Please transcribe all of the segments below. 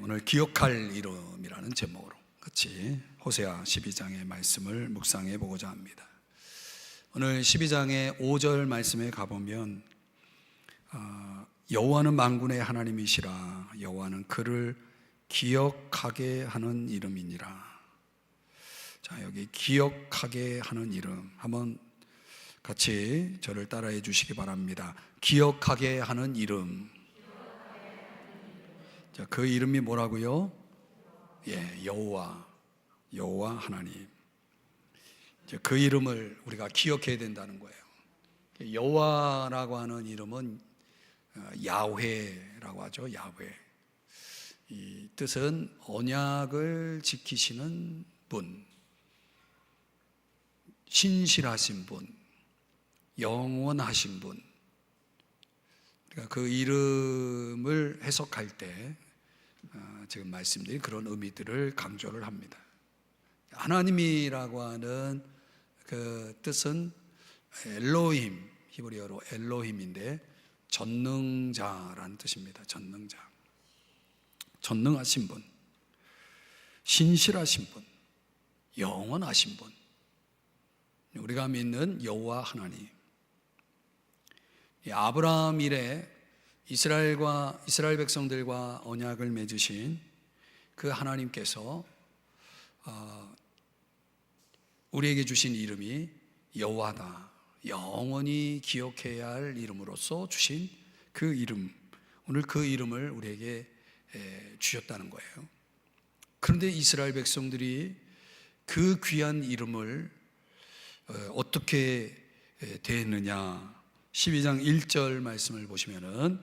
오늘 기억할 이름이라는 제목으로 같이 호세아 12장의 말씀을 묵상해 보고자 합니다. 오늘 12장의 5절 말씀에 가보면 여호와는 만군의 하나님이시라, 여호와는 그를 기억하게 하는 이름이니라. 자, 여기 기억하게 하는 이름 한번 같이 저를 따라해 주시기 바랍니다. 기억하게 하는 이름. 자, 그 이름이 뭐라고요? 여호와 하나님. 그 이름을 우리가 기억해야 된다는 거예요. 여호와라고 하는 이름은 야훼라고 하죠. 야훼. 이 뜻은 언약을 지키시는 분, 신실하신 분, 영원하신 분. 그러니까 그 이름을 해석할 때 지금 말씀드린 그런 의미들을 강조를 합니다. 하나님이라고 하는 그 뜻은 엘로힘, 히브리어로 엘로힘인데 전능자라는 뜻입니다. 전능자, 전능하신 분, 신실하신 분, 영원하신 분, 우리가 믿는 여호와 하나님. 아브라함 이래 이스라엘 백성들과 언약을 맺으신 그 하나님께서 우리에게 주신 이름이 여호와다, 영원히 기억해야 할 이름으로서 주신 그 이름, 오늘 그 이름을 우리에게 주셨다는 거예요. 그런데 이스라엘 백성들이 그 귀한 이름을 어떻게 대했느냐, 12장 1절 말씀을 보시면은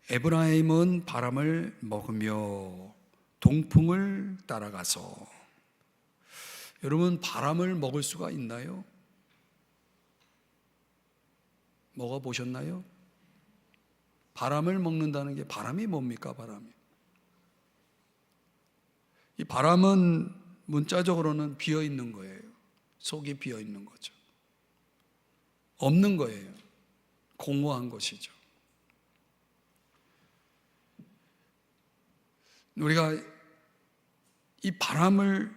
에브라임은 바람을 먹으며 동풍을 따라가서. 여러분, 바람을 먹을 수가 있나요? 먹어보셨나요? 바람을 먹는다는 게, 바람이 뭡니까? 바람이, 이 바람은 문자적으로는 비어 있는 거예요. 속이 비어 있는 거죠. 없는 거예요. 공허한 것이죠. 우리가 이 바람을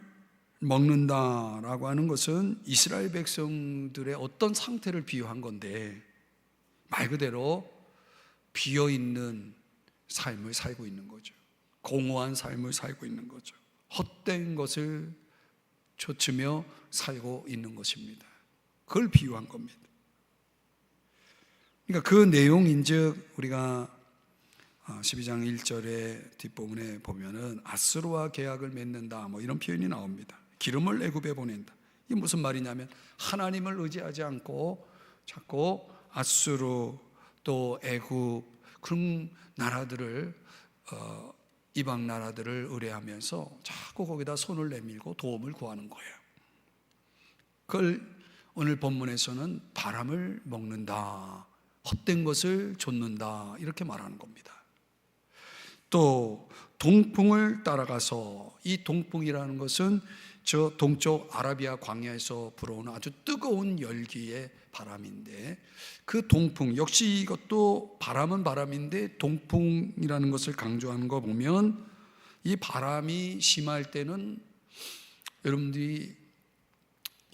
먹는다라고 하는 것은 이스라엘 백성들의 어떤 상태를 비유한 건데, 말 그대로 비어있는 삶을 살고 있는 거죠. 공허한 삶을 살고 있는 거죠. 헛된 것을 좇으며 살고 있는 것입니다. 그걸 비유한 겁니다. 그러니까 그 내용인즉 우리가 12장 1절의 뒷부분에 보면은 아수르와 계약을 맺는다, 뭐 이런 표현이 나옵니다. 기름을 애굽에 보낸다. 이게 무슨 말이냐면 하나님을 의지하지 않고 자꾸 아수르 또 애굽 그런 나라들을 이방 나라들을 의뢰하면서 자꾸 거기다 손을 내밀고 도움을 구하는 거예요. 그걸 오늘 본문에서는 바람을 먹는다, 헛된 것을 좇는다, 이렇게 말하는 겁니다. 또 동풍을 따라가서, 이 동풍이라는 것은 저 동쪽 아라비아 광야에서 불어오는 아주 뜨거운 열기의 바람인데, 그 동풍 역시 이것도 바람은 바람인데 동풍이라는 것을 강조하는 거 보면, 이 바람이 심할 때는 여러분들이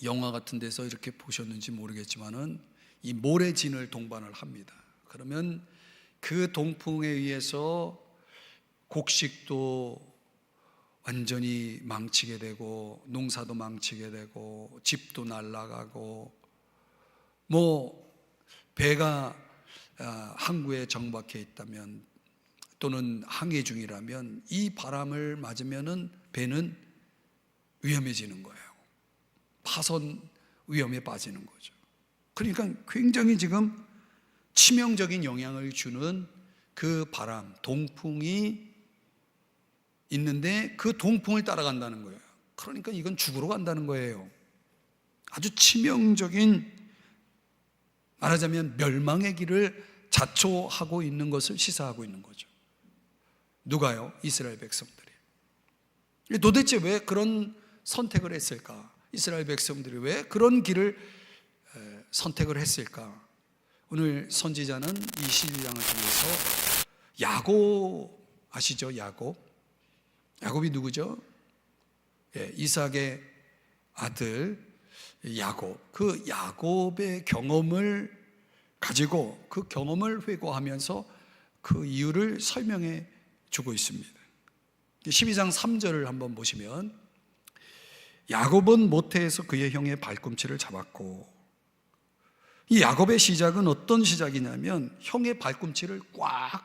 영화 같은 데서 이렇게 보셨는지 모르겠지만은 이 모래진을 동반을 합니다. 그러면 그 동풍에 의해서 곡식도 완전히 망치게 되고, 농사도 망치게 되고, 집도 날아가고, 뭐 배가 항구에 정박해 있다면 또는 항해 중이라면 이 바람을 맞으면은 배는 위험해지는 거예요. 파손 위험에 빠지는 거죠. 그러니까 굉장히 지금 치명적인 영향을 주는 그 바람, 동풍이 있는데 그 동풍을 따라간다는 거예요. 그러니까 이건 죽으러 간다는 거예요. 아주 치명적인, 말하자면 멸망의 길을 자초하고 있는 것을 시사하고 있는 거죠. 누가요? 이스라엘 백성들이. 도대체 왜 그런 선택을 했을까? 이스라엘 백성들이 왜 그런 길을 선택을 했을까? 오늘 선지자는 이 12장을 통해서 야곱 아시죠? 야곱. 야곱이 누구죠? 예, 이삭의 아들 야곱. 그 야곱의 경험을 가지고 그 경험을 회고하면서 그 이유를 설명해 주고 있습니다. 12장 3절을 한번 보시면, 야곱은 모태에서 그의 형의 발꿈치를 잡았고, 이 야곱의 시작은 어떤 시작이냐면 형의 발꿈치를 꽉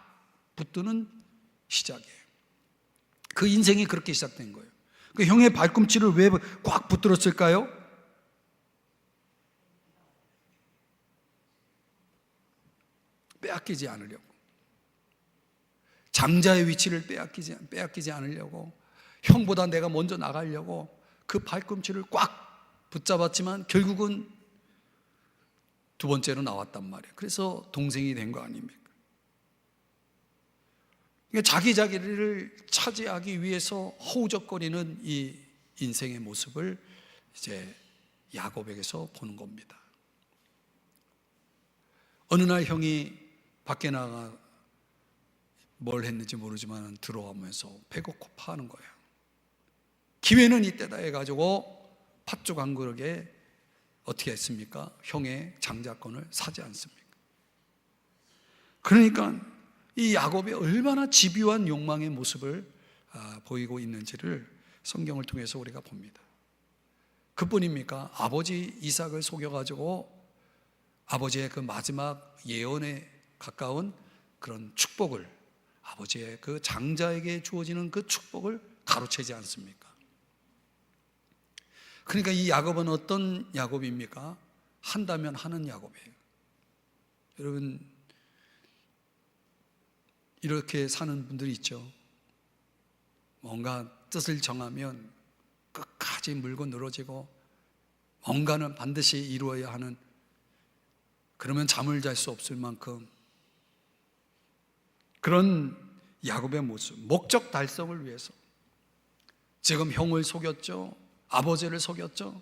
붙드는 시작이에요. 그 인생이 그렇게 시작된 거예요. 그 형의 발꿈치를 왜 꽉 붙들었을까요? 빼앗기지 않으려고, 장자의 위치를 빼앗기지 않으려고, 형보다 내가 먼저 나가려고 그 발꿈치를 꽉 붙잡았지만 결국은 두 번째로 나왔단 말이에요. 그래서 동생이 된 거 아닙니까? 그러니까 자기 자기를 차지하기 위해서 허우적거리는 이 인생의 모습을 이제 야곱에게서 보는 겁니다. 어느 날 형이 밖에 나가 뭘 했는지 모르지만 들어오면서 배고파 하는 거예요. 기회는 이때다 해가지고 팥죽 한 그릇에 어떻게 했습니까? 형의 장자권을 사지 않습니까? 그러니까 이 야곱이 얼마나 집요한 욕망의 모습을 보이고 있는지를 성경을 통해서 우리가 봅니다. 그뿐입니까? 아버지 이삭을 속여가지고 아버지의 그 마지막 예언에 가까운 그런 축복을, 아버지의 그 장자에게 주어지는 그 축복을 가로채지 않습니까? 그러니까 이 야곱은 어떤 야곱입니까? 한다면 하는 야곱이에요. 여러분, 이렇게 사는 분들이 있죠. 뭔가 뜻을 정하면 끝까지 물고 늘어지고 뭔가는 반드시 이루어야 하는, 그러면 잠을 잘 수 없을 만큼 그런 야곱의 모습, 목적 달성을 위해서 지금 형을 속였죠, 아버지를 속였죠.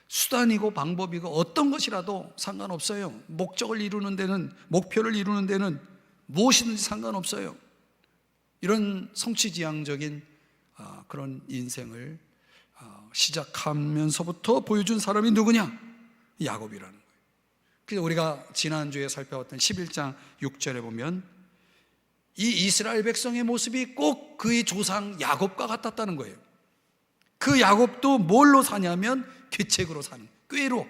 수단이고 방법이고 어떤 것이라도 상관없어요. 목적을 이루는 데는, 목표를 이루는 데는 무엇이든지 상관없어요. 이런 성취지향적인 그런 인생을 시작하면서부터 보여준 사람이 누구냐? 야곱이라는 거예요. 그래서 우리가 지난주에 살펴봤던 11장 6절에 보면 이 이스라엘 백성의 모습이 꼭 그의 조상 야곱과 같았다는 거예요. 그 야곱도 뭘로 사냐면 괴책으로 사는, 꾀로.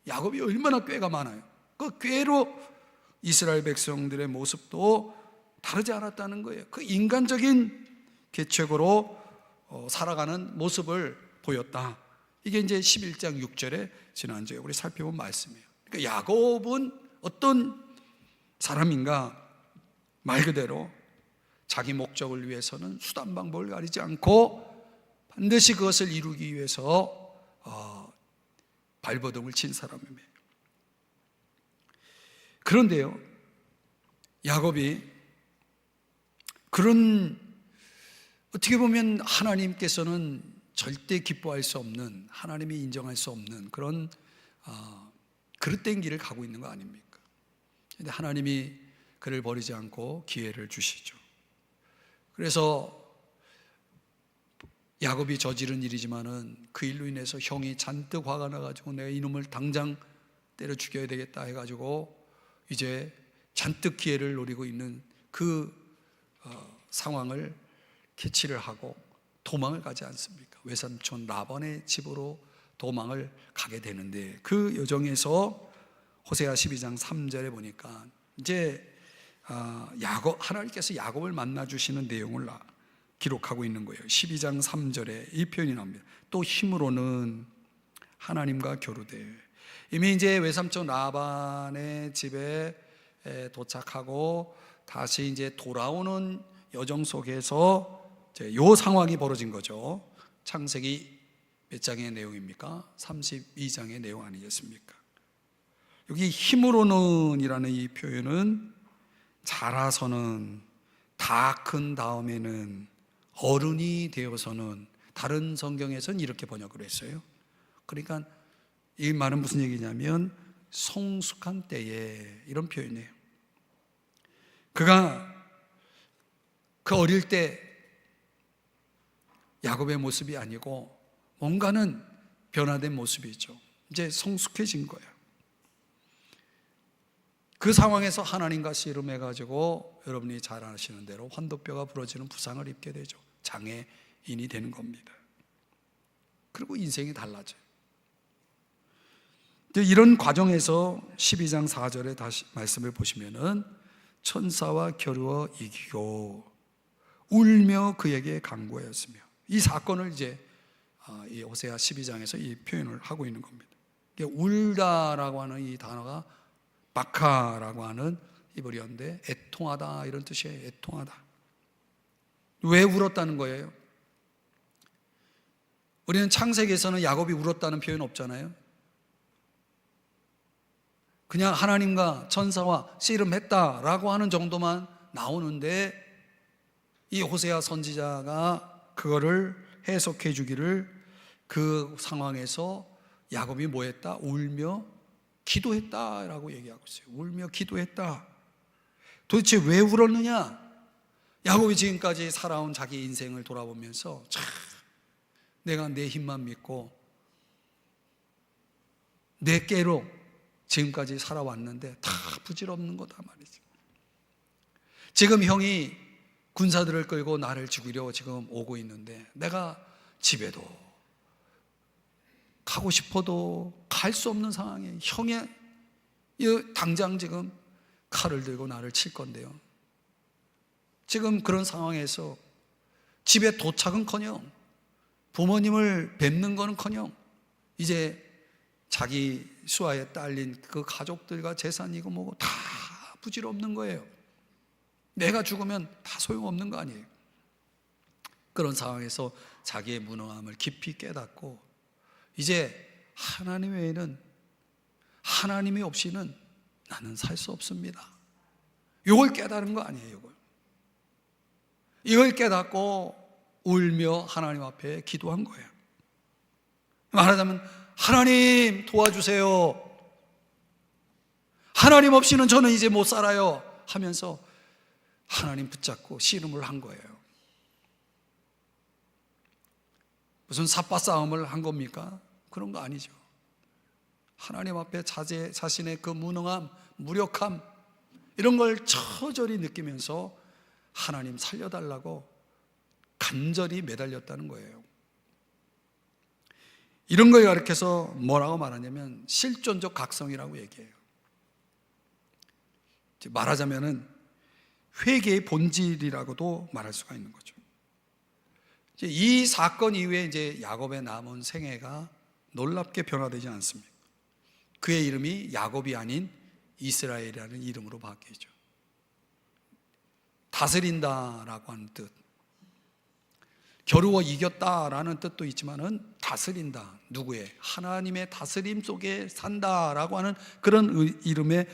야곱이 얼마나 꾀가 많아요. 그 꾀로 이스라엘 백성들의 모습도 다르지 않았다는 거예요. 그 인간적인 계책으로 살아가는 모습을 보였다. 이게 이제 11장 6절에 지난주에 우리 살펴본 말씀이에요. 그러니까 야곱은 어떤 사람인가? 말 그대로 자기 목적을 위해서는 수단 방법을 가리지 않고 반드시 그것을 이루기 위해서 발버둥을 친 사람입니다. 그런데요, 야곱이 그런, 어떻게 보면 하나님께서는 절대 기뻐할 수 없는, 하나님이 인정할 수 없는 그런 그릇된 길을 가고 있는 거 아닙니까? 그런데 하나님이 그를 버리지 않고 기회를 주시죠. 그래서 야곱이 저지른 일이지만은 그 일로 인해서 형이 잔뜩 화가 나가지고 내가 이놈을 당장 때려 죽여야 되겠다 해가지고 이제 잔뜩 기회를 노리고 있는 그 상황을 캐치를 하고 도망을 가지 않습니까? 외삼촌 라반의 집으로 도망을 가게 되는데, 그 여정에서 호세아 12장 3절에 보니까 이제 하나님께서 야곱을 만나 주시는 내용을 기록하고 있는 거예요. 12장 3절에 이 표현이 나옵니다. 또 힘으로는 하나님과 교류돼. 이미 이제 외삼촌 라반의 집에 도착하고 다시 이제 돌아오는 여정 속에서 요 상황이 벌어진 거죠. 창세기 몇 장의 내용입니까? 32장의 내용 아니겠습니까? 여기 힘으로는 이라는 이 표현은 자라서는, 다 큰 다음에는, 어른이 되어서는, 다른 성경에서는 이렇게 번역을 했어요. 그러니까 이 말은 무슨 얘기냐면 성숙한 때에, 이런 표현이에요. 그가 그 어릴 때 야곱의 모습이 아니고 뭔가는 변화된 모습이죠. 이제 성숙해진 거예요. 그 상황에서 하나님과 씨름해가지고 여러분이 잘 아시는 대로 환도뼈가 부러지는 부상을 입게 되죠. 장애인이 되는 겁니다. 그리고 인생이 달라져요. 이런 과정에서 12장 4절에 다시 말씀을 보시면은 천사와 겨루어 이기고 울며 그에게 간구하였으며, 이 사건을 이제 이 호세아 12장에서 이 표현을 하고 있는 겁니다. 울다라고 하는 이 단어가 바카라고 하는 히브리어인데 애통하다 이런 뜻이에요. 애통하다. 왜 울었다는 거예요? 우리는 창세기에서는 야곱이 울었다는 표현 없잖아요. 그냥 하나님과 천사와 씨름했다라고 하는 정도만 나오는데, 이 호세아 선지자가 그거를 해석해 주기를 그 상황에서 야곱이 뭐 했다? 울며 기도했다라고 얘기하고 있어요. 울며 기도했다. 도대체 왜 울었느냐? 야곱이 지금까지 살아온 자기 인생을 돌아보면서 참 내가 내 힘만 믿고 내 깨로 지금까지 살아왔는데 다 부질없는 거다 말이죠. 지금 형이 군사들을 끌고 나를 죽이려 지금 오고 있는데 내가 집에도 가고 싶어도 갈 수 없는 상황에 형이 당장 지금 칼을 들고 나를 칠 건데요. 지금 그런 상황에서 집에 도착은커녕 부모님을 뵙는 거는커녕 이제 자기 수하에 딸린 그 가족들과 재산이고 뭐고 다 부질없는 거예요. 내가 죽으면 다 소용없는 거 아니에요. 그런 상황에서 자기의 무능함을 깊이 깨닫고 이제 하나님 외에는, 하나님이 없이는 나는 살 수 없습니다. 이걸 깨달은 거 아니에요. 이걸 깨닫고 울며 하나님 앞에 기도한 거예요. 말하자면 하나님 도와주세요. 하나님 없이는 저는 이제 못 살아요 하면서 하나님 붙잡고 씨름을 한 거예요. 무슨 삿바 싸움을 한 겁니까? 그런 거 아니죠. 하나님 앞에 자신의 그 무능함, 무력함 이런 걸 처절히 느끼면서 하나님 살려달라고 간절히 매달렸다는 거예요. 이런 걸 가르쳐서 뭐라고 말하냐면 실존적 각성이라고 얘기해요. 말하자면은 회개의 본질이라고도 말할 수가 있는 거죠. 이 사건 이후에 이제 야곱의 남은 생애가 놀랍게 변화되지 않습니까? 그의 이름이 야곱이 아닌 이스라엘이라는 이름으로 바뀌죠. 다스린다라고 하는 뜻, 겨루어 이겼다라는 뜻도 있지만은 다스린다, 누구의? 하나님의 다스림 속에 산다라고 하는 그런 이름의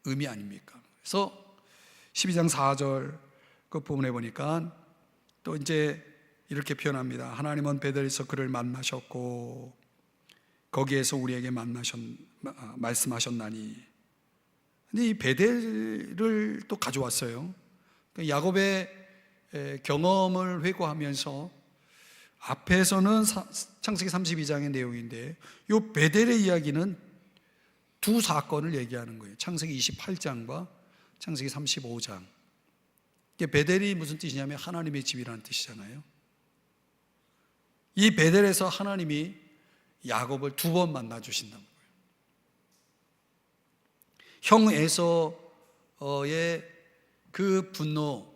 의미 아닙니까? 그래서 12장 4절 그 부분에 보니까 또 이제 이렇게 표현합니다. 하나님은 베델에서 그를 만나셨고 거기에서 우리에게 말씀하셨나니. 근데 이 베델을 또 가져왔어요. 야곱의 경험을 회고하면서 앞에서는 창세기 32장의 내용인데 이 베델의 이야기는 두 사건을 얘기하는 거예요. 창세기 28장과 창세기 35장. 베델이 무슨 뜻이냐면 하나님의 집이라는 뜻이잖아요. 이 베델에서 하나님이 야곱을 두 번 만나 주신다는 거예요. 형 에서의 그 분노,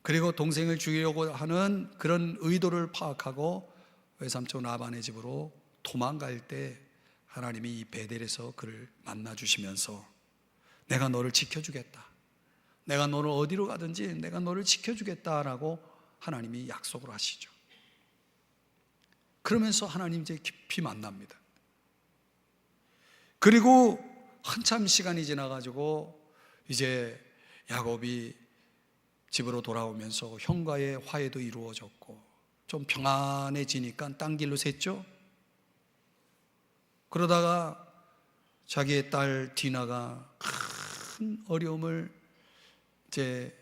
그리고 동생을 죽이려고 하는 그런 의도를 파악하고 외삼촌 라반의 집으로 도망갈 때 하나님이 이 베델에서 그를 만나 주시면서 내가 너를 지켜주겠다, 내가 너를 어디로 가든지 내가 너를 지켜주겠다라고 하나님이 약속을 하시죠. 그러면서 하나님 이제 깊이 만납니다. 그리고 한참 시간이 지나가지고 이제 야곱이 집으로 돌아오면서 형과의 화해도 이루어졌고 좀 평안해지니까 딴 길로 샜죠. 그러다가 자기의 딸 디나가 큰 어려움을 이제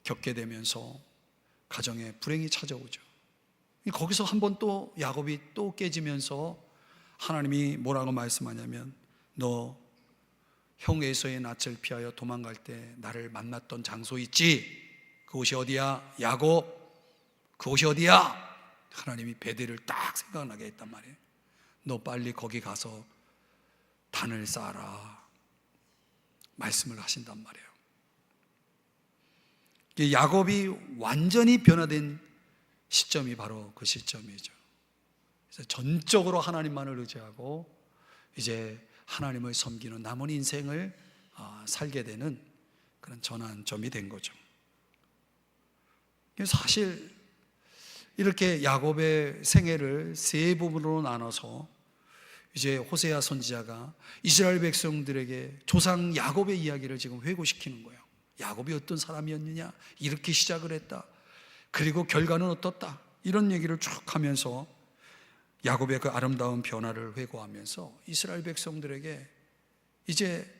겪게 되면서 가정에 불행이 찾아오죠. 거기서 한번 또 야곱이 또 깨지면서 하나님이 뭐라고 말씀하냐면, 너 형 에서의 낯을 피하여 도망갈 때 나를 만났던 장소 있지? 그곳이 어디야? 야곱, 그곳이 어디야? 하나님이 베델을 딱 생각나게 했단 말이에요. 너 빨리 거기 가서 단을 쌓아라 말씀을 하신단 말이에요. 야곱이 완전히 변화된 시점이 바로 그 시점이죠. 그래서 전적으로 하나님만을 의지하고 이제 하나님을 섬기는 남은 인생을 살게 되는 그런 전환점이 된 거죠. 사실 이렇게 야곱의 생애를 세 부분으로 나눠서 이제 호세아 선지자가 이스라엘 백성들에게 조상 야곱의 이야기를 지금 회고시키는 거예요. 야곱이 어떤 사람이었느냐, 이렇게 시작을 했다, 그리고 결과는 어떻다, 이런 얘기를 쭉 하면서 야곱의 그 아름다운 변화를 회고하면서 이스라엘 백성들에게 이제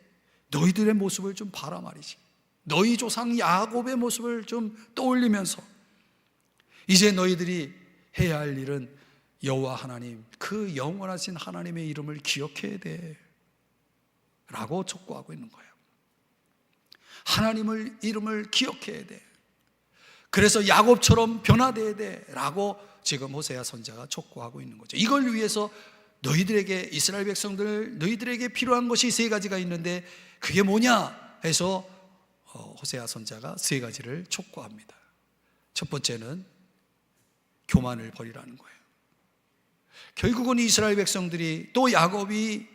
너희들의 모습을 좀 봐라 말이지. 너희 조상 야곱의 모습을 좀 떠올리면서 이제 너희들이 해야 할 일은 여호와 하나님, 그 영원하신 하나님의 이름을 기억해야 돼 라고 촉구하고 있는 거예요. 하나님의 이름을 기억해야 돼. 그래서 야곱처럼 변화돼야 돼 라고 지금 호세아 선지자가 촉구하고 있는 거죠. 이걸 위해서 너희들에게, 이스라엘 백성들, 너희들에게 필요한 것이 세 가지가 있는데 그게 뭐냐 해서 호세아 선지자가 세 가지를 촉구합니다. 첫 번째는 교만을 버리라는 거예요. 결국은 이스라엘 백성들이, 또 야곱이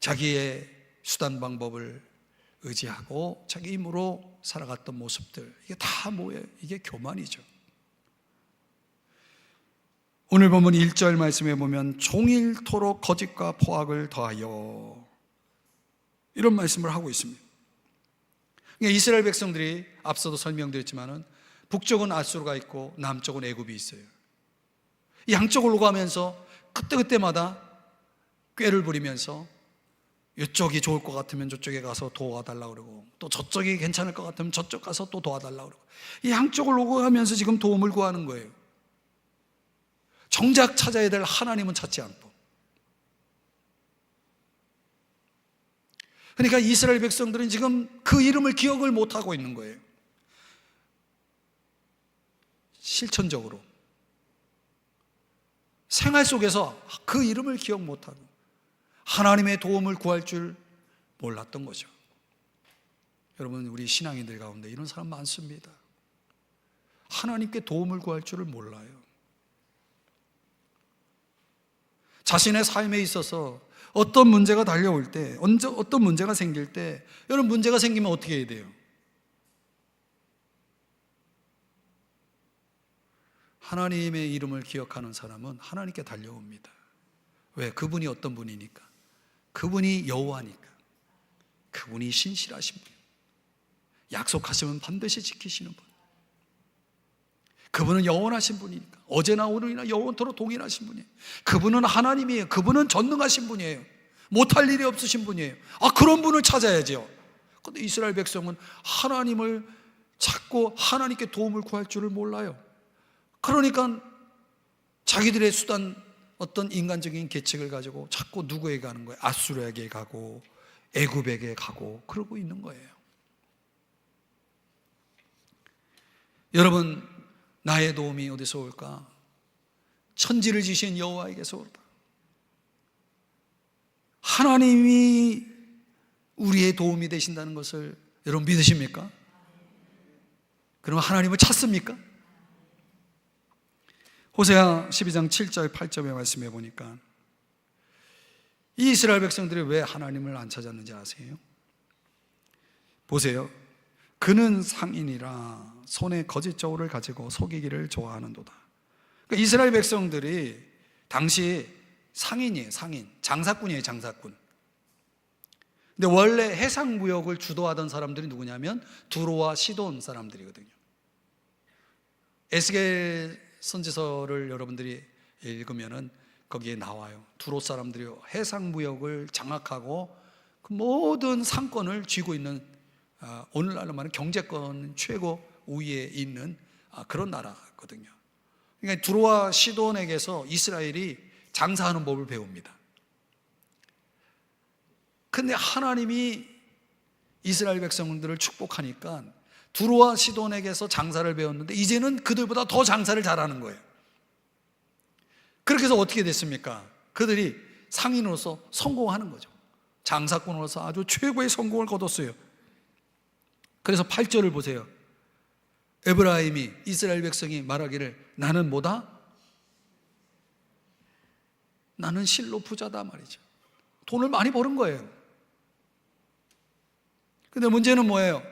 자기의 수단 방법을 의지하고 자기 힘으로 살아갔던 모습들, 이게 다 뭐예요? 이게 교만이죠. 오늘 본문 1절 말씀에 보면 종일토록 거짓과 포악을 더하여, 이런 말씀을 하고 있습니다. 그러니까 이스라엘 백성들이 앞서도 설명드렸지만은 북쪽은 아수르가 있고 남쪽은 애굽이 있어요. 양쪽으로 가면서 그때그때마다 꾀를 부리면서 이쪽이 좋을 것 같으면 저쪽에 가서 도와달라고 그러고, 또 저쪽이 괜찮을 것 같으면 저쪽 가서 또 도와달라고 그러고, 이 양쪽을 오고 하면서 지금 도움을 구하는 거예요. 정작 찾아야 될 하나님은 찾지 않고. 그러니까 이스라엘 백성들은 지금 그 이름을 기억을 못하고 있는 거예요. 실천적으로 생활 속에서 그 이름을 기억 못하고 하나님의 도움을 구할 줄 몰랐던 거죠. 여러분, 우리 신앙인들 가운데 이런 사람 많습니다. 하나님께 도움을 구할 줄을 몰라요. 자신의 삶에 있어서 어떤 문제가 달려올 때, 어떤 문제가 생길 때, 여러분, 문제가 생기면 어떻게 해야 돼요? 하나님의 이름을 기억하는 사람은 하나님께 달려옵니다. 왜? 그분이 어떤 분이니까. 그분이 여호와니까. 그분이 신실하신 분, 약속하시면 반드시 지키시는 분, 그분은 영원하신 분이니까. 어제나 오늘이나 영원토록 동일하신 분이에요. 그분은 하나님이에요. 그분은 전능하신 분이에요. 못할 일이 없으신 분이에요. 그런 분을 찾아야죠. 그런데 이스라엘 백성은 하나님을 찾고 하나님께 도움을 구할 줄을 몰라요. 그러니까 자기들의 수단, 어떤 인간적인 계책을 가지고 자꾸 누구에게 가는 거예요? 아수르에게 가고 애굽에게 가고 그러고 있는 거예요. 여러분, 나의 도움이 어디서 올까? 천지를 지신 여호와에게서 올까? 하나님이 우리의 도움이 되신다는 것을 여러분 믿으십니까? 그러면 하나님을 찾습니까? 호세아 12장 7절 8절의 말씀해 보니까 이 이스라엘 백성들이 왜 하나님을 안 찾았는지 아세요? 보세요. 그는 상인이라 손에 거짓 저울을 가지고 속이기를 좋아하는도다. 그러니까 이스라엘 백성들이 당시 상인이에요. 상인, 장사꾼이에요. 장사꾼. 근데 원래 해상 무역을 주도하던 사람들이 누구냐면 두로와 시돈 사람들이거든요. 에스겔 선지서를 여러분들이 읽으면은 거기에 나와요. 두로 사람들이 해상 무역을 장악하고 그 모든 상권을 쥐고 있는, 오늘날로 말하면 경제권 최고 우위에 있는 그런 나라거든요. 그러니까 두로와 시돈에게서 이스라엘이 장사하는 법을 배웁니다. 근데 하나님이 이스라엘 백성들을 축복하니까 두로와 시돈에게서 장사를 배웠는데 이제는 그들보다 더 장사를 잘하는 거예요. 그렇게 해서 어떻게 됐습니까? 그들이 상인으로서 성공하는 거죠. 장사꾼으로서 아주 최고의 성공을 거뒀어요. 그래서 8절을 보세요. 에브라임이, 이스라엘 백성이 말하기를 나는 뭐다? 나는 실로 부자다 말이죠. 돈을 많이 버는 거예요. 근데 문제는 뭐예요?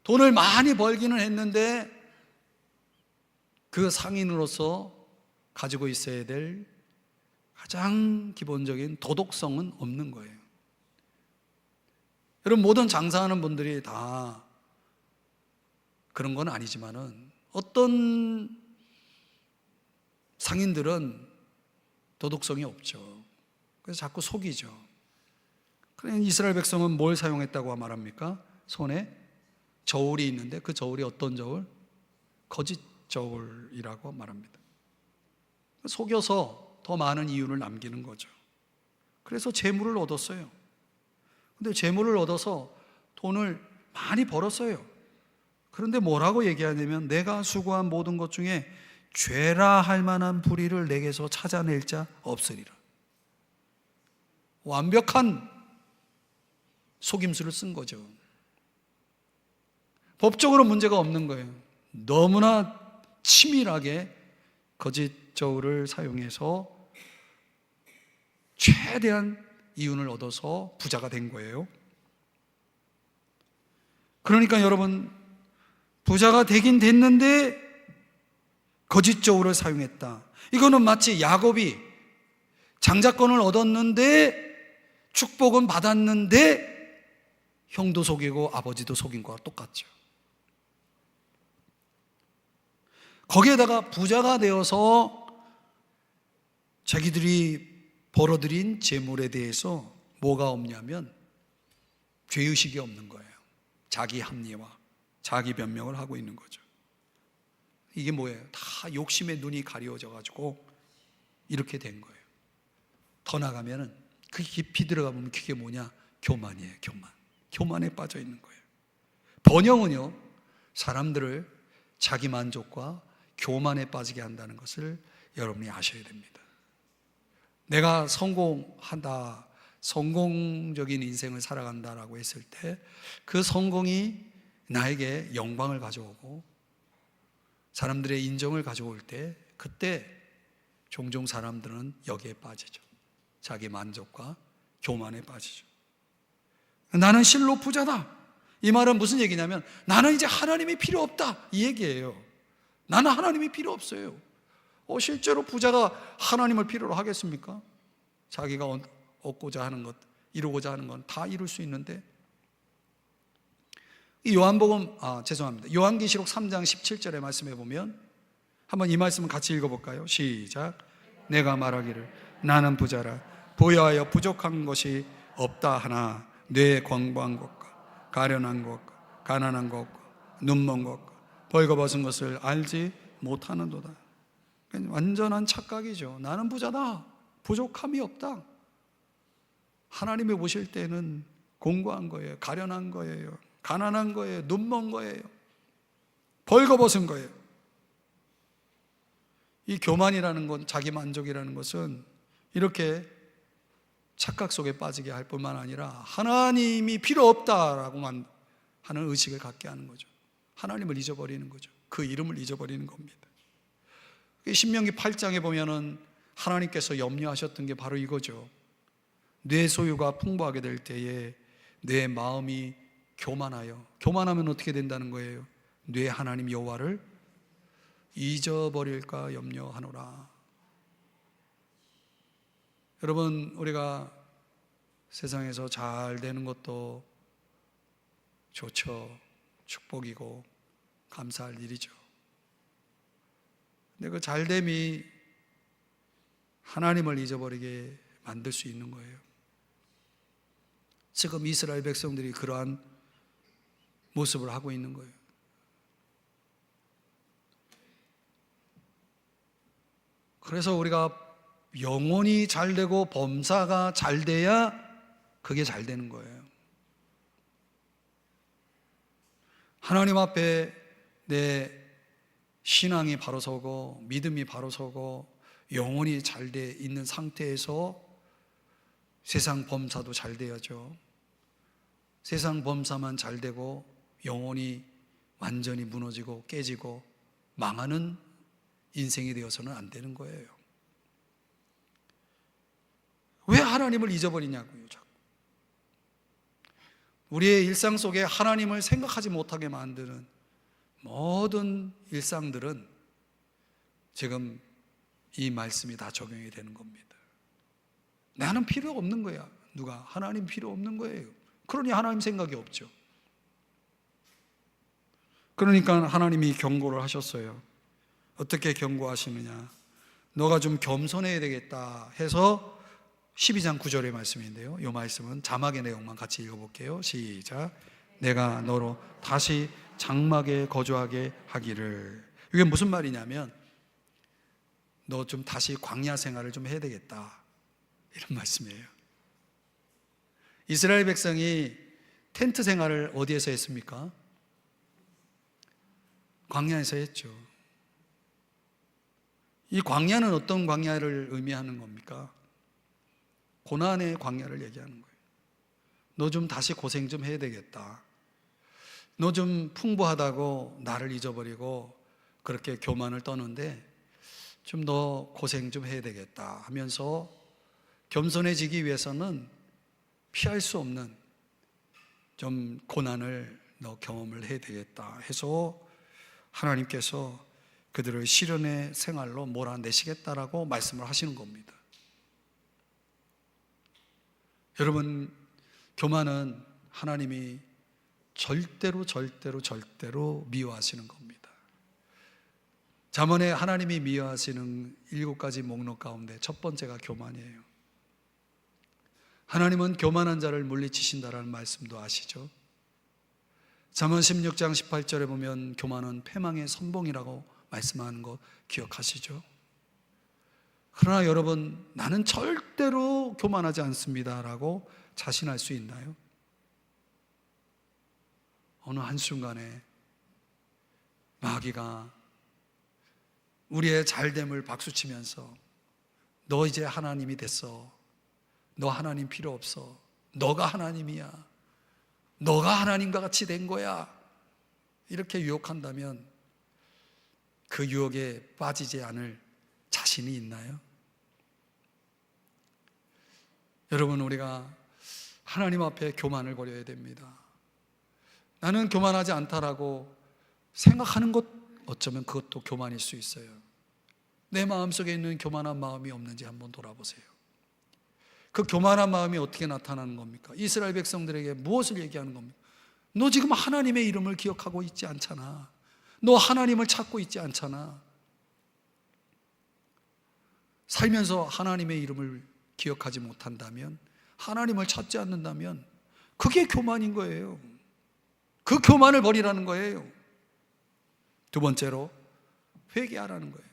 돈을 많이 벌기는 했는데 그 상인으로서 가지고 있어야 될 가장 기본적인 도덕성은 없는 거예요. 여러분, 모든 장사하는 분들이 다 그런 건 아니지만은 어떤 상인들은 도덕성이 없죠. 그래서 자꾸 속이죠. 그러니 이스라엘 백성은 뭘 사용했다고 말합니까? 손에 저울이 있는데 그 저울이 어떤 저울? 거짓 저울이라고 말합니다. 속여서 더 많은 이윤을 남기는 거죠. 그래서 재물을 얻었어요. 근데 재물을 얻어서 돈을 많이 벌었어요. 그런데 뭐라고 얘기하냐면 내가 수고한 모든 것 중에 죄라 할 만한 불의를 내게서 찾아낼 자 없으리라. 완벽한 속임수를 쓴 거죠. 법적으로 문제가 없는 거예요. 너무나 치밀하게 거짓 저울을 사용해서 최대한 이윤을 얻어서 부자가 된 거예요. 그러니까 여러분, 부자가 되긴 됐는데 거짓 저울을 사용했다. 이거는 마치 야곱이 장자권을 얻었는데 축복은 받았는데 형도 속이고 아버지도 속인 거와 똑같죠. 거기에다가 부자가 되어서 자기들이 벌어들인 재물에 대해서 뭐가 없냐면 죄의식이 없는 거예요. 자기 합리화, 자기 변명을 하고 있는 거죠. 이게 뭐예요? 다 욕심에 눈이 가려져 가지고 이렇게 된 거예요. 더 나가면은 그 깊이 들어가 보면 그게 뭐냐? 교만이에요. 교만에 빠져 있는 거예요. 번영은요, 사람들을 자기 만족과 교만에 빠지게 한다는 것을 여러분이 아셔야 됩니다. 내가 성공한다, 성공적인 인생을 살아간다라고 했을 때 그 성공이 나에게 영광을 가져오고 사람들의 인정을 가져올 때 그때 종종 사람들은 여기에 빠지죠. 자기 만족과 교만에 빠지죠. 나는 실로 부자다. 이 말은 무슨 얘기냐면 나는 이제 하나님이 필요 없다, 이 얘기예요. 나는 하나님이 필요 없어요. 실제로 부자가 하나님을 필요로 하겠습니까? 자기가 얻고자 하는 것, 이루고자 하는 건 다 이룰 수 있는데. 이 요한계시록 3장 17절의 말씀에 보면 한번 이 말씀을 같이 읽어볼까요? 시작. 내가 말하기를 나는 부자라 부여하여 부족한 것이 없다 하나 뇌 광고한 것과 가련한 것과 가난한 것과 눈먼 것과 벌거벗은 것을 알지 못하는도다. 완전한 착각이죠. 나는 부자다, 부족함이 없다. 하나님이 보실 때는 공고한 거예요, 가련한 거예요, 가난한 거예요, 눈먼 거예요, 벌거벗은 거예요. 이 교만이라는 것, 자기 만족이라는 것은 이렇게 착각 속에 빠지게 할 뿐만 아니라 하나님이 필요 없다라고만 하는 의식을 갖게 하는 거죠. 하나님을 잊어버리는 거죠. 그 이름을 잊어버리는 겁니다. 신명기 8장에 보면은 하나님께서 염려하셨던 게 바로 이거죠. 뇌 소유가 풍부하게 될 때에 내 마음이 교만하면 어떻게 된다는 거예요? 뇌 하나님 여호와를 잊어버릴까 염려하노라. 여러분, 우리가 세상에서 잘 되는 것도 좋죠. 축복이고 감사할 일이죠. 근데 그 잘됨이 하나님을 잊어버리게 만들 수 있는 거예요. 지금 이스라엘 백성들이 그러한 모습을 하고 있는 거예요. 그래서 우리가 영혼이 잘 되고 범사가 잘 돼야 그게 잘 되는 거예요. 하나님 앞에 내 신앙이 바로 서고 믿음이 바로 서고 영혼이 잘 돼 있는 상태에서 세상 범사도 잘 돼야죠. 세상 범사만 잘 되고 영혼이 완전히 무너지고 깨지고 망하는 인생이 되어서는 안 되는 거예요. 왜 하나님을 잊어버리냐고요, 자꾸. 우리의 일상 속에 하나님을 생각하지 못하게 만드는 모든 일상들은 지금 이 말씀이 다 적용이 되는 겁니다. 나는 필요 없는 거야. 누가? 하나님 필요 없는 거예요. 그러니 하나님 생각이 없죠. 그러니까 하나님이 경고를 하셨어요. 어떻게 경고하시느냐? 너가 좀 겸손해야 되겠다 해서 12장 9절의 말씀인데요, 이 말씀은 자막의 내용만 같이 읽어볼게요. 시작. 내가 너로 다시 장막에 거주하게 하기를. 이게 무슨 말이냐면 너 좀 다시 광야 생활을 좀 해야 되겠다, 이런 말씀이에요. 이스라엘 백성이 텐트 생활을 어디에서 했습니까? 광야에서 했죠. 이 광야는 어떤 광야를 의미하는 겁니까? 고난의 광야를 얘기하는 거예요. 너 좀 다시 고생 좀 해야 되겠다. 너 좀 풍부하다고 나를 잊어버리고 그렇게 교만을 떠는데 좀 너 고생 좀 해야 되겠다 하면서 겸손해지기 위해서는 피할 수 없는 좀 고난을 너 경험을 해야 되겠다 해서 하나님께서 그들을 시련의 생활로 몰아내시겠다라고 말씀을 하시는 겁니다. 여러분, 교만은 하나님이 절대로 미워하시는 겁니다. 잠언에 하나님이 미워하시는 7가지 목록 가운데 첫 번째가 교만이에요. 하나님은 교만한 자를 물리치신다라는 말씀도 아시죠? 잠언 16장 18절에 보면 교만은 패망의 선봉이라고 말씀하는 거 기억하시죠? 그러나 여러분, 나는 절대로 교만하지 않습니다 라고 자신할 수 있나요? 어느 한순간에 마귀가 우리의 잘됨을 박수치면서 너 이제 하나님이 됐어, 너 하나님 필요 없어, 너가 하나님이야, 너가 하나님과 같이 된 거야, 이렇게 유혹한다면 그 유혹에 빠지지 않을 자신이 있나요? 여러분, 우리가 하나님 앞에 교만을 버려야 됩니다. 나는 교만하지 않다라고 생각하는 것, 어쩌면 그것도 교만일 수 있어요. 내 마음속에 있는 교만한 마음이 없는지 한번 돌아보세요. 그 교만한 마음이 어떻게 나타나는 겁니까? 이스라엘 백성들에게 무엇을 얘기하는 겁니까? 너 지금 하나님의 이름을 기억하고 있지 않잖아. 너 하나님을 찾고 있지 않잖아. 살면서 하나님의 이름을 기억하지 못한다면, 하나님을 찾지 않는다면 그게 교만인 거예요. 그 교만을 버리라는 거예요. 두 번째로 회개하라는 거예요.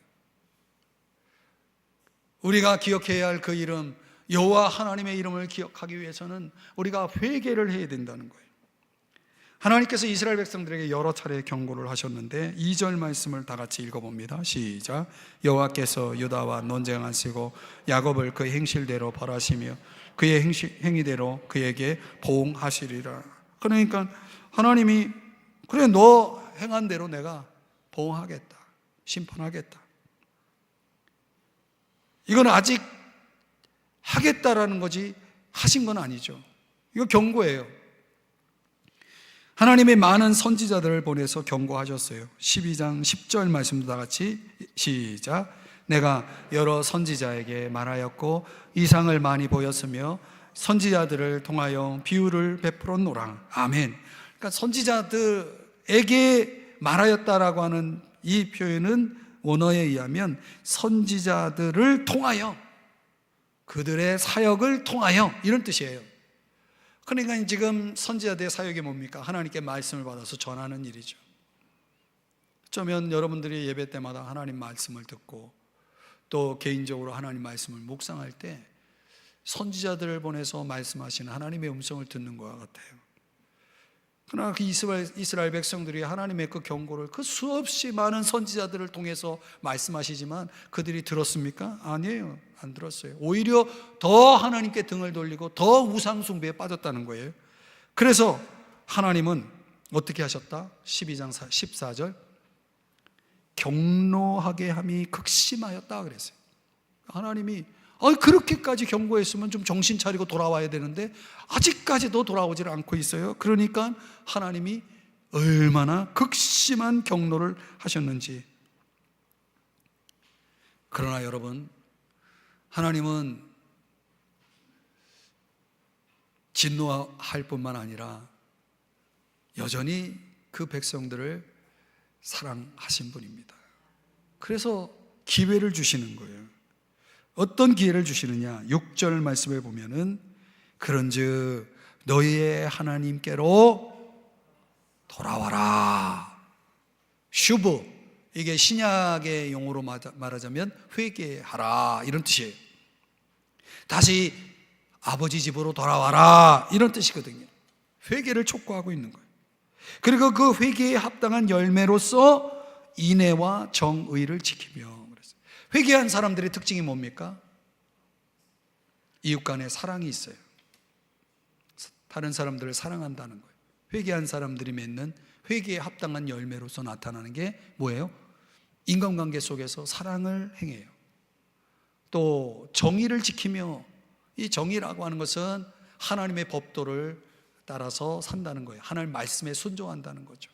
우리가 기억해야 할 그 이름, 여호와 하나님의 이름을 기억하기 위해서는 우리가 회개를 해야 된다는 거예요. 하나님께서 이스라엘 백성들에게 여러 차례 경고를 하셨는데 2절 말씀을 다 같이 읽어봅니다. 시작. 여호와께서 유다와 논쟁하시고 야곱을 그의 행실대로 벌하시며 그의 행위대로 그에게 보응하시리라. 그러니까 하나님이 그래, 너 행한 대로 내가 보응하겠다, 심판하겠다. 이건 아직 하겠다라는 거지 하신 건 아니죠. 이거 경고예요. 하나님의 많은 선지자들을 보내서 경고하셨어요. 12장 10절 말씀도 다 같이 시작. 내가 여러 선지자에게 말하였고 이상을 많이 보였으며 선지자들을 통하여 비유를 베풀었노라. 아멘. 그러니까 선지자들에게 말하였다라고 하는 이 표현은 원어에 의하면 선지자들을 통하여, 그들의 사역을 통하여, 이런 뜻이에요. 그러니까 지금 선지자들의 사역이 뭡니까? 하나님께 말씀을 받아서 전하는 일이죠. 어쩌면 여러분들이 예배 때마다 하나님 말씀을 듣고 또 개인적으로 하나님 말씀을 묵상할 때 선지자들을 보내서 말씀하시는 하나님의 음성을 듣는 것과 같아요. 그러나 그 이스라엘 백성들이 하나님의 그 경고를 그 수없이 많은 선지자들을 통해서 말씀하시지만 그들이 들었습니까? 아니에요. 안 들었어요. 오히려 더 하나님께 등을 돌리고 더 우상 숭배에 빠졌다는 거예요. 그래서 하나님은 어떻게 하셨다? 12장 14절 경노하게 함이 극심하였다 그랬어요. 하나님이 그렇게까지 경고했으면 좀 정신 차리고 돌아와야 되는데 아직까지도 돌아오질 않고 있어요. 그러니까 하나님이 얼마나 극심한 경노를 하셨는지. 그러나 여러분, 하나님은 진노할 뿐만 아니라 여전히 그 백성들을 사랑하신 분입니다. 그래서 기회를 주시는 거예요. 어떤 기회를 주시느냐? 6절 말씀에 보면은 그런즉 너희의 하나님께로 돌아와라. 슈브, 이게 신약의 용어로 말하자면 회개하라 이런 뜻이에요. 다시 아버지 집으로 돌아와라 이런 뜻이거든요. 회개를 촉구하고 있는 거예요. 그리고 그 회개에 합당한 열매로서 인애와 정의를 지키며. 회개한 사람들의 특징이 뭡니까? 이웃 간에 사랑이 있어요. 다른 사람들을 사랑한다는 거예요. 회개한 사람들이 맺는 회개에 합당한 열매로서 나타나는 게 뭐예요? 인간관계 속에서 사랑을 행해요. 또 정의를 지키며, 이 정의라고 하는 것은 하나님의 법도를 따라서 산다는 거예요. 하나님 말씀에 순종한다는 거죠.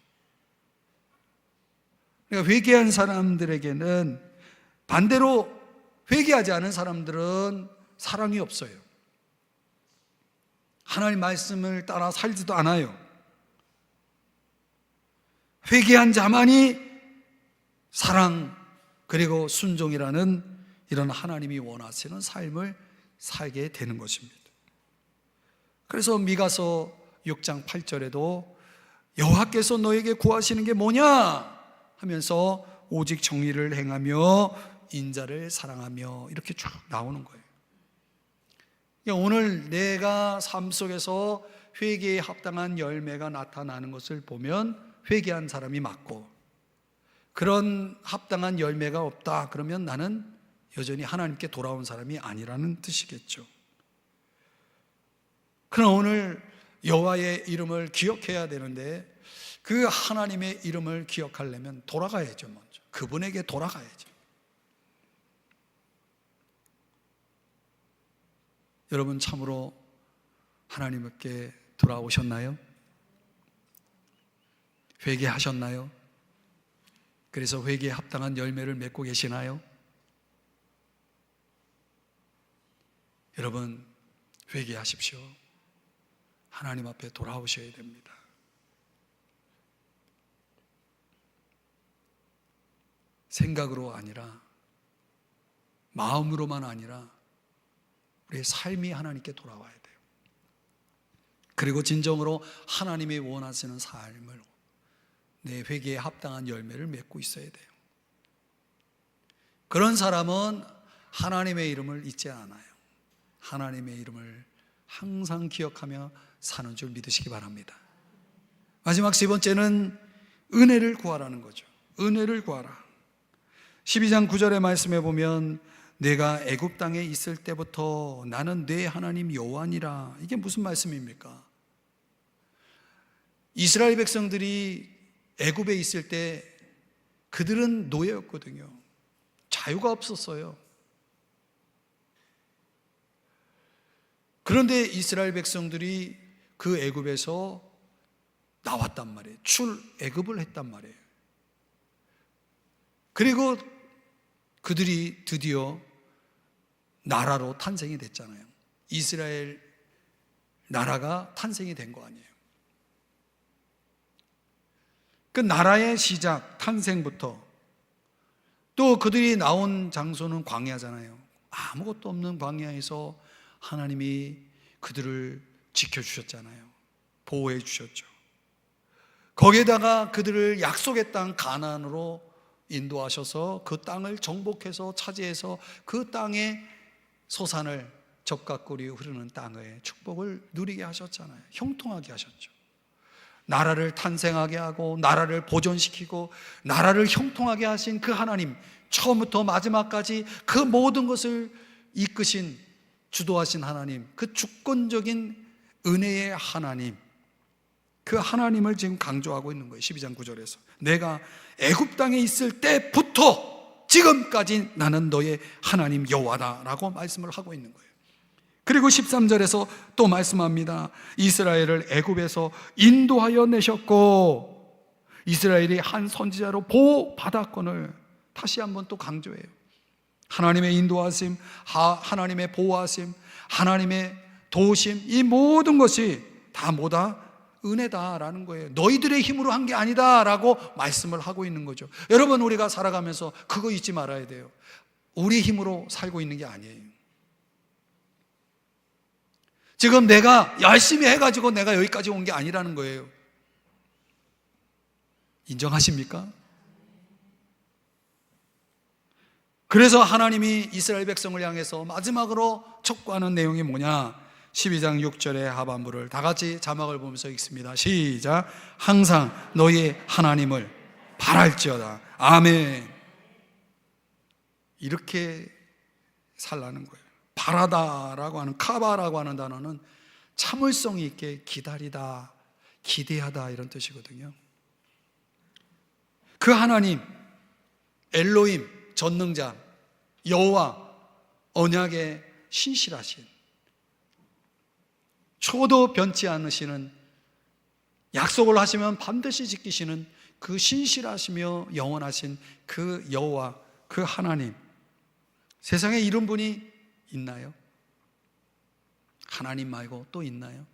그러니까 회개한 사람들에게는, 반대로 회개하지 않은 사람들은 사랑이 없어요. 하나님 말씀을 따라 살지도 않아요. 회개한 자만이 사랑 그리고 순종이라는 이런 하나님이 원하시는 삶을 살게 되는 것입니다. 그래서 미가서 6장 8절에도 여호와께서 너에게 구하시는 게 뭐냐 하면서 오직 정의를 행하며 인자를 사랑하며 이렇게 쭉 나오는 거예요. 그러니까 오늘 내가 삶 속에서 회개에 합당한 열매가 나타나는 것을 보면 회개한 사람이 맞고, 그런 합당한 열매가 없다 그러면 나는 여전히 하나님께 돌아온 사람이 아니라는 뜻이겠죠. 그러나 오늘 여호와의 이름을 기억해야 되는데 그 하나님의 이름을 기억하려면 돌아가야죠. 먼저 그분에게 돌아가야죠. 여러분 참으로 하나님께 돌아오셨나요? 회개하셨나요? 그래서 회개에 합당한 열매를 맺고 계시나요? 여러분 회개하십시오. 하나님 앞에 돌아오셔야 됩니다. 생각으로 아니라, 마음으로만 아니라 우리의 삶이 하나님께 돌아와야 돼요. 그리고 진정으로 하나님이 원하시는 삶을, 내 회개에 합당한 열매를 맺고 있어야 돼요. 그런 사람은 하나님의 이름을 잊지 않아요. 하나님의 이름을 항상 기억하며 사는 줄 믿으시기 바랍니다. 마지막 세 번째는 은혜를 구하라는 거죠. 은혜를 구하라. 12장 9절의 말씀에 보면 내가 애굽 땅에 있을 때부터 나는 내 하나님 여호와니라. 이게 무슨 말씀입니까? 이스라엘 백성들이 애굽에 있을 때 그들은 노예였거든요. 자유가 없었어요. 그런데 이스라엘 백성들이 그 애굽에서 나왔단 말이에요. 출애굽을 했단 말이에요. 그리고 그들이 드디어 나라로 탄생이 됐잖아요. 이스라엘 나라가 탄생이 된 거 아니에요. 그 나라의 시작, 탄생부터, 또 그들이 나온 장소는 광야잖아요. 아무것도 없는 광야에서 하나님이 그들을 지켜주셨잖아요. 보호해 주셨죠. 거기에다가 그들을 약속의 땅 가나안으로 인도하셔서 그 땅을 정복해서 차지해서 그 땅의 소산을 적각골이 흐르는 땅의 축복을 누리게 하셨잖아요. 형통하게 하셨죠. 나라를 탄생하게 하고 나라를 보존시키고 나라를 형통하게 하신 그 하나님, 처음부터 마지막까지 그 모든 것을 이끄신, 주도하신 하나님, 그 주권적인 은혜의 하나님, 그 하나님을 지금 강조하고 있는 거예요. 12장 9절에서 내가 애굽 땅에 있을 때부터 지금까지 나는 너의 하나님 여호와다 라고 말씀을 하고 있는 거예요. 그리고 13절에서 또 말씀합니다. 이스라엘을 애굽에서 인도하여 내셨고 이스라엘이 한 선지자로 보호받았건을 다시 한번 또 강조해요. 하나님의 인도하심, 하나님의 보호하심, 하나님의 도우심, 이 모든 것이 다 뭐다? 은혜다라는 거예요. 너희들의 힘으로 한 게 아니다라고 말씀을 하고 있는 거죠. 여러분, 우리가 살아가면서 그거 잊지 말아야 돼요. 우리 힘으로 살고 있는 게 아니에요. 지금 내가 열심히 해가지고 내가 여기까지 온 게 아니라는 거예요. 인정하십니까? 그래서 하나님이 이스라엘 백성을 향해서 마지막으로 촉구하는 내용이 뭐냐? 12장 6절의 하반부를 다 같이 자막을 보면서 읽습니다. 시작. 항상 너희 하나님을 바랄지어다. 아멘. 이렇게 살라는 거예요. 바라다라고 하는, 카바라고 하는 단어는 참을성 있게 기다리다, 기대하다 이런 뜻이거든요. 그 하나님, 엘로힘, 전능자, 여호와, 언약의 신실하신, 초도 변치 않으시는, 약속을 하시면 반드시 지키시는 그 신실하시며 영원하신 그 여호와, 그 하나님, 세상에 이런 분이 있나요? 하나님 말고 또 있나요?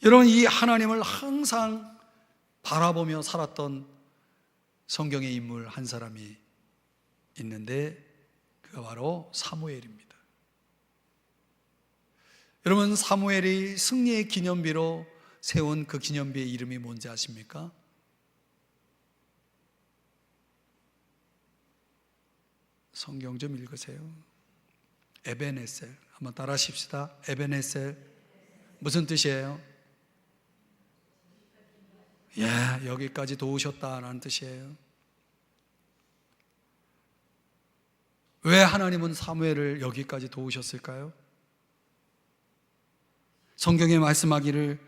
여러분, 이 하나님을 항상 바라보며 살았던 성경의 인물 한 사람이 있는데 그가 바로 사무엘입니다. 여러분, 사무엘이 승리의 기념비로 세운 그 기념비의 이름이 뭔지 아십니까? 성경 좀 읽으세요. 에벤에셀. 한번 따라 하십시다. 에벤에셀. 무슨 뜻이에요? 예, 여기까지 도우셨다라는 뜻이에요. 왜 하나님은 사무엘을 여기까지 도우셨을까요? 성경에 말씀하기를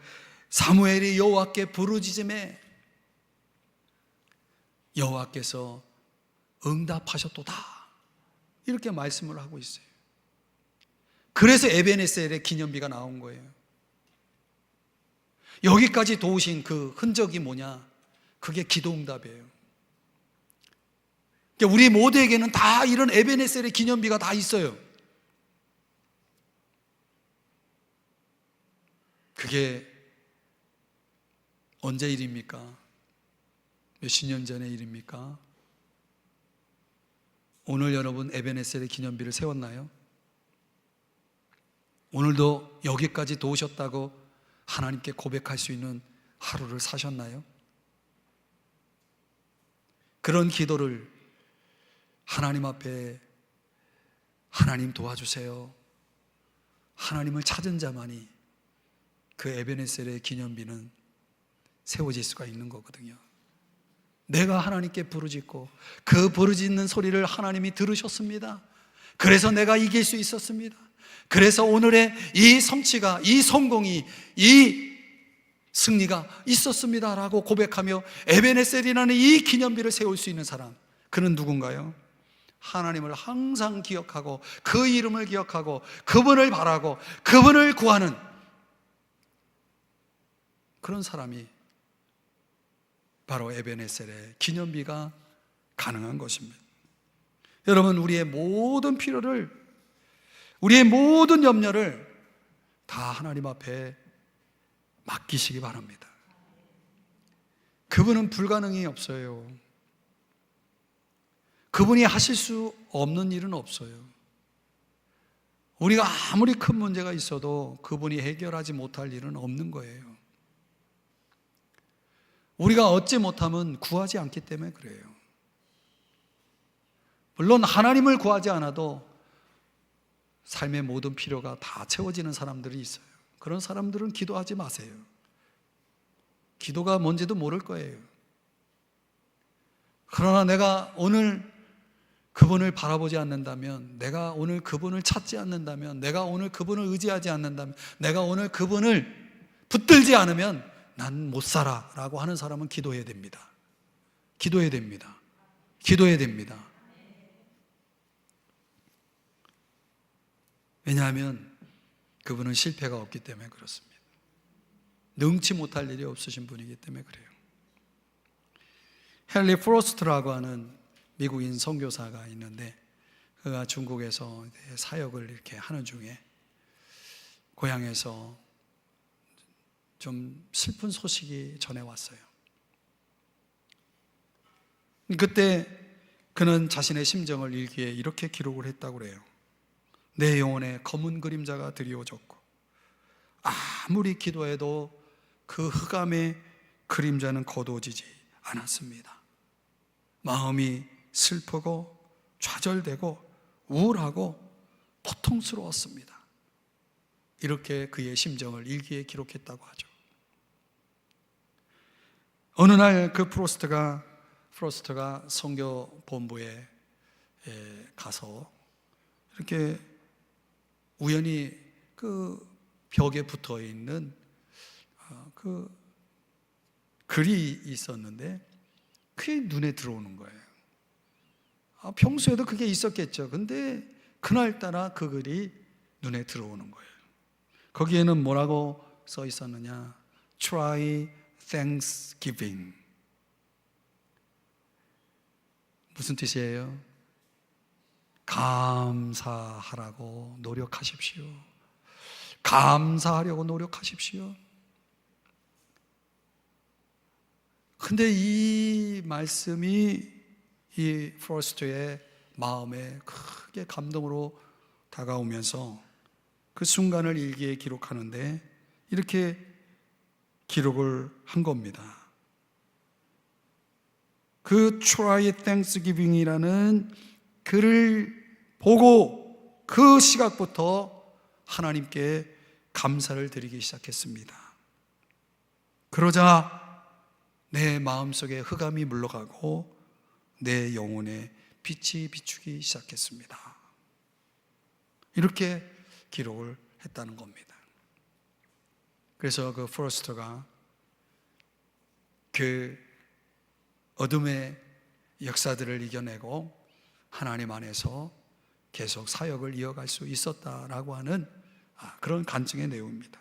사무엘이 여호와께 부르짖음에 여호와께서 응답하셨도다, 이렇게 말씀을 하고 있어요. 그래서 에벤에셀의 기념비가 나온 거예요. 여기까지 도우신 그 흔적이 뭐냐? 그게 기도응답이에요. 우리 모두에게는 다 이런 에벤에셀의 기념비가 다 있어요. 그게 언제 일입니까? 몇십 년 전의 일입니까? 오늘 여러분 에벤에셀의 기념비를 세웠나요? 오늘도 여기까지 도우셨다고 하나님께 고백할 수 있는 하루를 사셨나요? 그런 기도를 하나님 앞에, 하나님 도와주세요, 하나님을 찾은 자만이 그 에벤에셀의 기념비는 세워질 수가 있는 거거든요. 내가 하나님께 부르짖고 그 부르짖는 소리를 하나님이 들으셨습니다. 그래서 내가 이길 수 있었습니다. 그래서 오늘의 이 성취가, 이 성공이, 이 승리가 있었습니다 라고 고백하며 에벤에셀이라는 이 기념비를 세울 수 있는 사람, 그는 누군가요? 하나님을 항상 기억하고 그 이름을 기억하고 그분을 바라고 그분을 구하는 그런 사람이 바로 에벤에셀의 기념비가 가능한 것입니다. 여러분, 우리의 모든 필요를, 우리의 모든 염려를 다 하나님 앞에 맡기시기 바랍니다. 그분은 불가능이 없어요. 그분이 하실 수 없는 일은 없어요. 우리가 아무리 큰 문제가 있어도 그분이 해결하지 못할 일은 없는 거예요. 우리가 얻지 못하면 구하지 않기 때문에 그래요. 물론 하나님을 구하지 않아도 삶의 모든 필요가 다 채워지는 사람들이 있어요. 그런 사람들은 기도하지 마세요. 기도가 뭔지도 모를 거예요. 그러나 내가 오늘 그분을 바라보지 않는다면, 내가 오늘 그분을 찾지 않는다면, 내가 오늘 그분을 의지하지 않는다면, 내가 오늘 그분을 붙들지 않으면 난 못 살아 라고 하는 사람은 기도해야 됩니다. 기도해야 됩니다. 기도해야 됩니다. 왜냐하면 그분은 실패가 없기 때문에 그렇습니다. 능치 못할 일이 없으신 분이기 때문에 그래요. 헨리 프로스트라고 하는 미국인 선교사가 있는데, 그가 중국에서 사역을 이렇게 하는 중에 고향에서 좀 슬픈 소식이 전해왔어요. 그때 그는 자신의 심정을 일기에 이렇게 기록을 했다고 그래요. 내 영혼에 검은 그림자가 드리워졌고 아무리 기도해도 그 흑암의 그림자는 거두어지지 않았습니다. 마음이 슬프고 좌절되고 우울하고 고통스러웠습니다. 이렇게 그의 심정을 일기에 기록했다고 하죠. 어느 날 그 프로스트가 선교 본부에 가서 이렇게 우연히 그 벽에 붙어 있는 그 글이 있었는데 그게 눈에 들어오는 거예요. 평소에도 그게 있었겠죠. 근데 그날따라 그 글이 눈에 들어오는 거예요. 거기에는 뭐라고 써 있었느냐? Try Thanksgiving. 무슨 뜻이에요? 감사하라고 노력하십시오. 감사하려고 노력하십시오. 근데 이 말씀이 이 프로스트의 마음에 크게 감동으로 다가오면서 그 순간을 일기에 기록하는데 이렇게 기록을 한 겁니다. 그 Try Thanksgiving이라는 글을 보고 그 시각부터 하나님께 감사를 드리기 시작했습니다. 그러자 내 마음속에 흑암이 물러가고 내 영혼에 빛이 비추기 시작했습니다. 이렇게 기록을 했다는 겁니다. 그래서 그 프로스트가 그 어둠의 역사들을 이겨내고 하나님 안에서 계속 사역을 이어갈 수 있었다라고 하는 그런 간증의 내용입니다.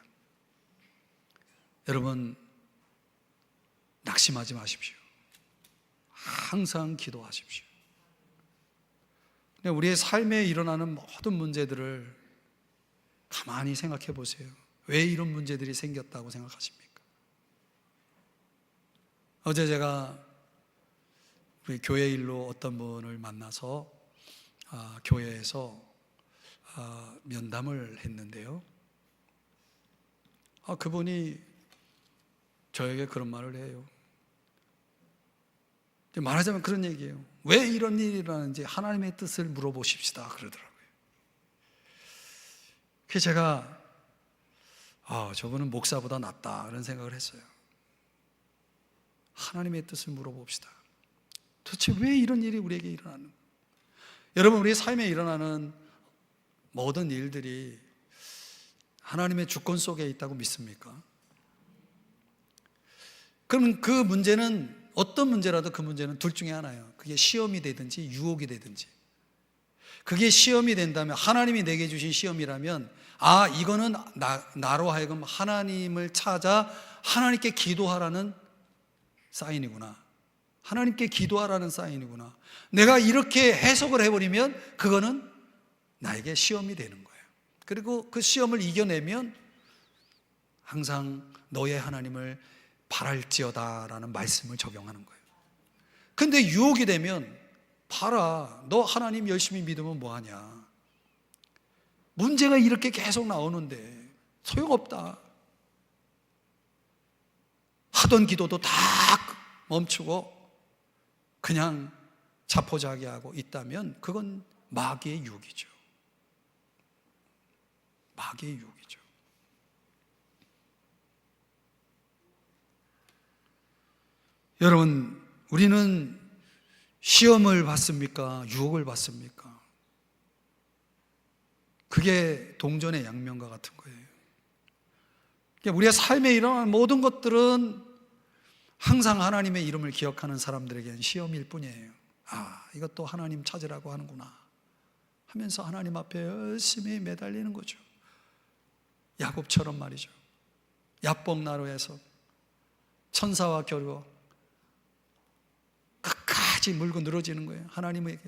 여러분, 낙심하지 마십시오. 항상 기도하십시오. 우리의 삶에 일어나는 모든 문제들을 가만히 생각해 보세요. 왜 이런 문제들이 생겼다고 생각하십니까? 어제 제가 우리 교회 일로 어떤 분을 만나서 교회에서 면담을 했는데요. 그분이 저에게 그런 말을 해요. 말하자면 그런 얘기예요. 왜 이런 일이 일어나는지 하나님의 뜻을 물어보십시다 그러더라고요. 그래서 제가 저분은 목사보다 낫다 그런 생각을 했어요. 하나님의 뜻을 물어봅시다. 도대체 왜 이런 일이 우리에게 일어나는? 여러분, 우리 삶에 일어나는 모든 일들이 하나님의 주권 속에 있다고 믿습니까? 그럼 그 문제는 어떤 문제라도 그 문제는 둘 중에 하나예요. 그게 시험이 되든지 유혹이 되든지. 그게 시험이 된다면, 하나님이 내게 주신 시험이라면 이거는 나로 하여금 하나님을 찾아 하나님께 기도하라는 사인이구나. 하나님께 기도하라는 사인이구나. 내가 이렇게 해석을 해버리면 그거는 나에게 시험이 되는 거예요. 그리고 그 시험을 이겨내면 항상 너의 하나님을 바랄지어다 라는 말씀을 적용하는 거예요. 근데 유혹이 되면 봐라, 너 하나님 열심히 믿으면 뭐하냐. 문제가 이렇게 계속 나오는데 소용없다. 하던 기도도 다 멈추고 그냥 자포자기하고 있다면 그건 마귀의 유혹이죠. 마귀의 유혹이죠. 여러분, 우리는 시험을 받습니까? 유혹을 받습니까? 그게 동전의 양면과 같은 거예요. 우리의 삶에 일어나는 모든 것들은 항상 하나님의 이름을 기억하는 사람들에게는 시험일 뿐이에요. 이것도 하나님 찾으라고 하는구나 하면서 하나님 앞에 열심히 매달리는 거죠. 야곱처럼 말이죠. 야복나루에서 천사와 겨루어 끝까지 물고 늘어지는 거예요. 하나님에게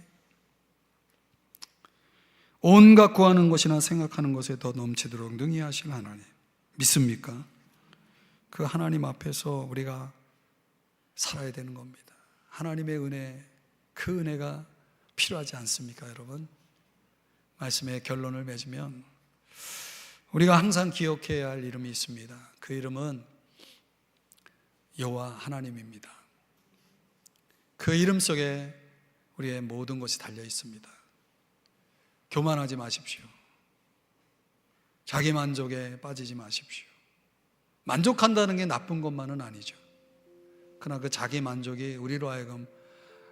온갖 구하는 것이나 생각하는 것에 더 넘치도록 능히 하실 하나님 믿습니까? 그 하나님 앞에서 우리가 살아야 되는 겁니다. 하나님의 은혜, 그 은혜가 필요하지 않습니까, 여러분? 말씀의 결론을 맺으면 우리가 항상 기억해야 할 이름이 있습니다. 그 이름은 여호와 하나님입니다. 그 이름 속에 우리의 모든 것이 달려 있습니다. 교만하지 마십시오. 자기 만족에 빠지지 마십시오. 만족한다는 게 나쁜 것만은 아니죠. 그러나 그 자기 만족이 우리로 하여금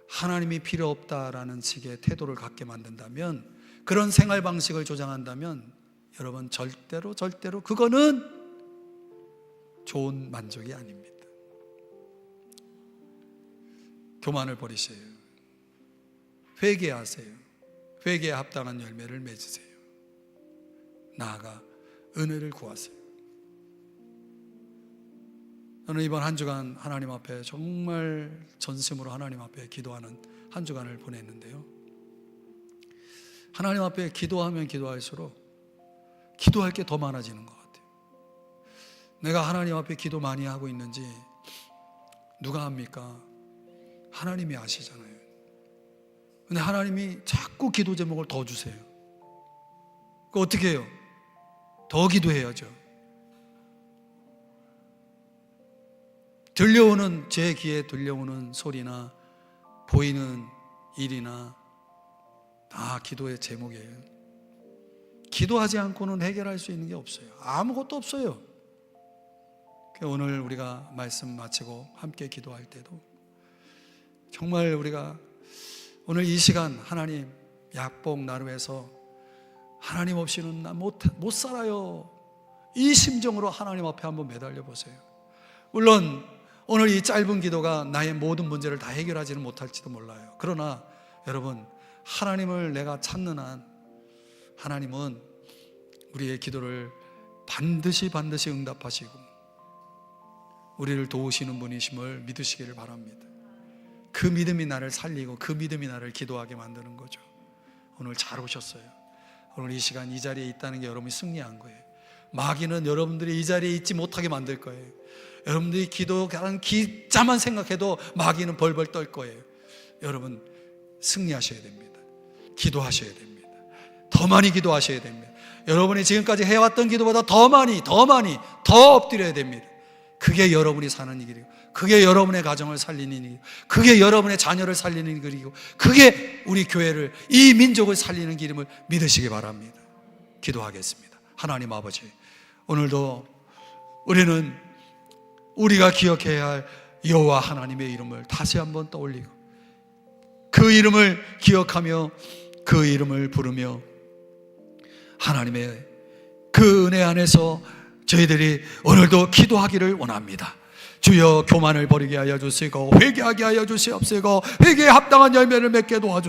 하나님이 필요 없다라는 식의 태도를 갖게 만든다면, 그런 생활 방식을 조장한다면 여러분 절대로 그거는 좋은 만족이 아닙니다. 교만을 버리세요. 회개하세요. 회개에 합당한 열매를 맺으세요. 나아가 은혜를 구하세요. 저는 이번 한 주간 하나님 앞에 정말 전심으로 하나님 앞에 기도하는 한 주간을 보냈는데요, 하나님 앞에 기도하면 기도할수록 기도할 게 더 많아지는 것 같아요. 내가 하나님 앞에 기도 많이 하고 있는지 누가 합니까? 하나님이 아시잖아요. 근데 하나님이 자꾸 기도 제목을 더 주세요. 그거 어떻게 해요? 더 기도해야죠. 제 귀에 들려오는 소리나 보이는 일이나 다 기도의 제목이에요. 기도하지 않고는 해결할 수 있는 게 없어요. 아무것도 없어요. 오늘 우리가 말씀 마치고 함께 기도할 때도 정말 우리가 오늘 이 시간 하나님 야복나루에서 하나님 없이는 나 못 살아요, 이 심정으로 하나님 앞에 한번 매달려 보세요. 물론 오늘 이 짧은 기도가 나의 모든 문제를 다 해결하지는 못할지도 몰라요. 그러나 여러분, 하나님을 내가 찾는 한 하나님은 우리의 기도를 반드시 응답하시고 우리를 도우시는 분이심을 믿으시기를 바랍니다. 그 믿음이 나를 살리고 그 믿음이 나를 기도하게 만드는 거죠. 오늘 잘 오셨어요. 오늘 이 시간 이 자리에 있다는 게 여러분이 승리한 거예요. 마귀는 여러분들이 이 자리에 있지 못하게 만들 거예요. 여러분들이 기도하는 기자만 생각해도 마귀는 벌벌 떨 거예요. 여러분 승리하셔야 됩니다. 기도하셔야 됩니다. 더 많이 기도하셔야 됩니다. 여러분이 지금까지 해왔던 기도보다 더 많이 더 엎드려야 됩니다. 그게 여러분이 사는 길이고, 그게 여러분의 가정을 살리는 일이고, 그게 여러분의 자녀를 살리는 길이고, 그게 우리 교회를, 이 민족을 살리는 길임을 믿으시기 바랍니다. 기도하겠습니다. 하나님 아버지, 오늘도 우리는 우리가 기억해야 할 여호와 하나님의 이름을 다시 한번 떠올리고 그 이름을 기억하며 그 이름을 부르며 하나님의 그 은혜 안에서 저희들이 오늘도 기도하기를 원합니다. 주여 교만을 버리게 하여 주시고 회개하게 하여 주시옵시고 회개에 합당한 열매를 맺게 도와주시옵소서.